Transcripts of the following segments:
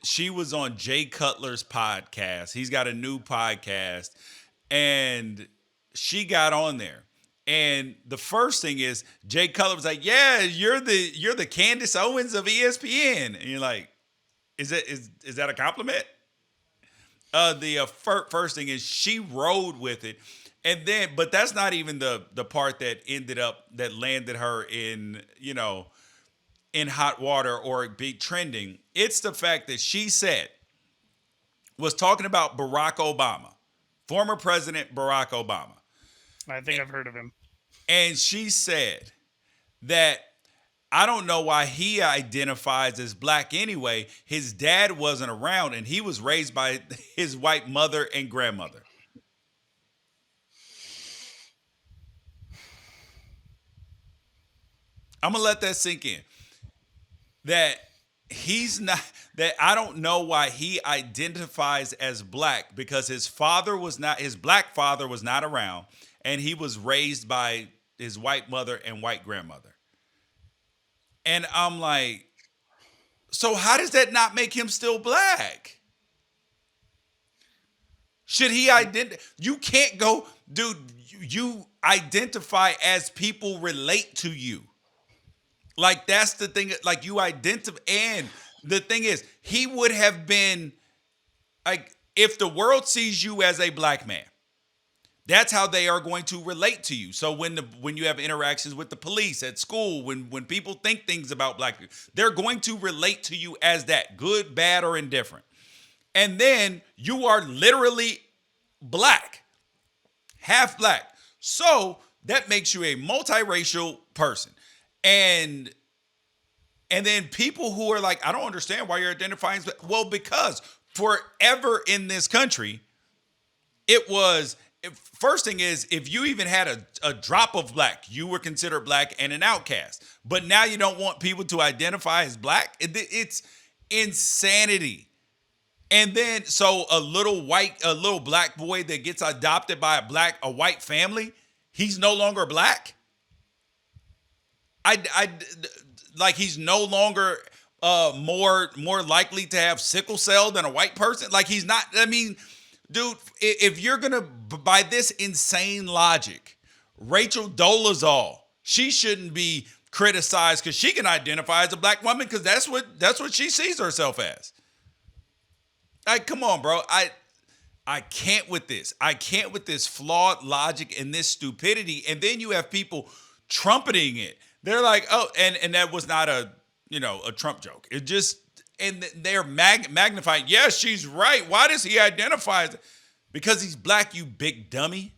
she was on Jay Cutler's podcast. He's got a new podcast, and she got on there. And the first thing is Jay Cutler was like, "Yeah, you're the Candace Owens of ESPN," and you're like, "Is that a compliment?" The first thing is she rode with it, and then but that's not even the part that landed her in in hot water or be trending. It's the fact that she said was talking about Barack Obama, former President Barack Obama, I think I've heard of him. and she said that I don't know why he identifies as black anyway. His dad wasn't around and he was raised by his white mother and grandmother. I'm going to let that sink in. That he's not, that I don't know why he identifies as black because his black father was not around and he was raised by his white mother and white grandmother. And I'm like, so how does that not make him still black? Should he identify? You can't go, dude. You identify as people relate to you. Like that's the thing. Like you identify, and the thing is, he would have been like if the world sees you as a black man. That's how they are going to relate to you. So when you have interactions with the police at school, when people think things about black people, they're going to relate to you as that, good, bad, or indifferent. And then you are literally black, half black. So that makes you a multiracial person. And and then people who are like, I don't understand why you're identifying as black. Well, because forever in this country, it was first thing is if you even had a drop of black, you were considered black and an outcast. But now you don't want people to identify as black. It's insanity. And then so a little black boy that gets adopted by a white family, he's no longer black. I like he's no longer more likely to have sickle cell than a white person. Like he's not. I mean, dude, if you're gonna by this insane logic, Rachel Dolezal, she shouldn't be criticized because she can identify as a black woman because that's what she sees herself as. Like, come on, bro. I can't with this. I can't with this flawed logic and this stupidity. And then you have people trumpeting it. They're like, oh, and that was not a Trump joke. It just and they're magnifying. Yes, she's right. Why does he identify as because he's black, you big dummy?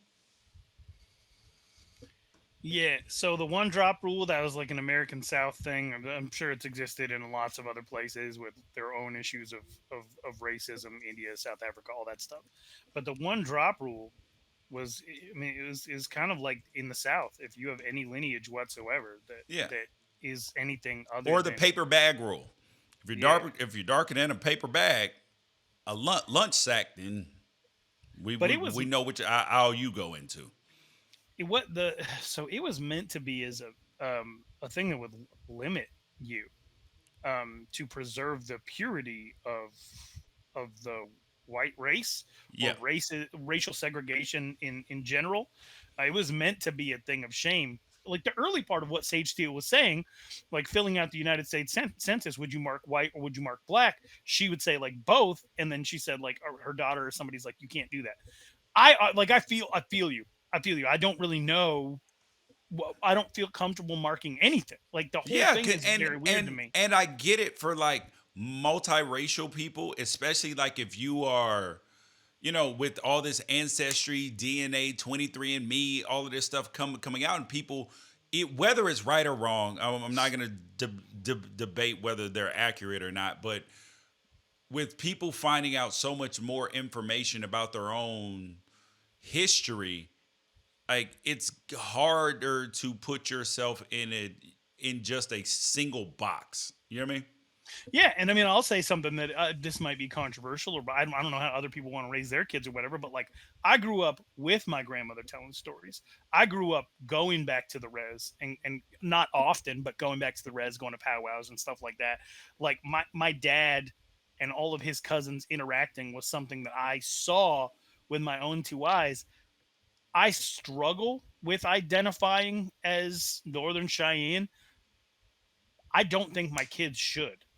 Yeah, so the one drop rule that was like an American South thing. I'm sure it's existed in lots of other places with their own issues of racism, India, South Africa, all that stuff. But the one drop rule was, I mean, is kind of like in the South. If you have any lineage whatsoever Yeah. that is anything other Or the than paper bag rule. yeah, If you're darker than a paper bag, a lunch sack, then we but we, it was we know which aisle you go into. what the so it was meant to be as a thing that would limit you to preserve the purity of the white race or Yeah. racial segregation in general. It was meant to be a thing of shame. Like the early part of what Sage Steele was saying, like filling out the United States census, would you mark white or would you mark black? She would say like both, and then she said like her daughter or somebody's like you can't do that. Like I feel you. I feel you. I don't really know. I don't feel comfortable marking anything. Like the whole Yeah, thing is and very weird to and me. and I get it for like multiracial people, especially like if you are, with all this ancestry, DNA, 23andMe, all of this stuff coming out, and people, whether it's right or wrong, I'm not gonna debate whether they're accurate or not, but with people finding out so much more information about their own history, like it's harder to put yourself in just a single box. You know what I mean? Yeah, and I mean, I'll say something that this might be controversial, or I don't know how other people want to raise their kids or whatever. But like, I grew up with my grandmother telling stories. I grew up going back to the res, and not often, but going back to the res, going to powwows and stuff like that. Like my dad. and all of his cousins interacting was something that I saw with my own two eyes. I struggle with identifying as Northern Cheyenne. I don't think my kids should.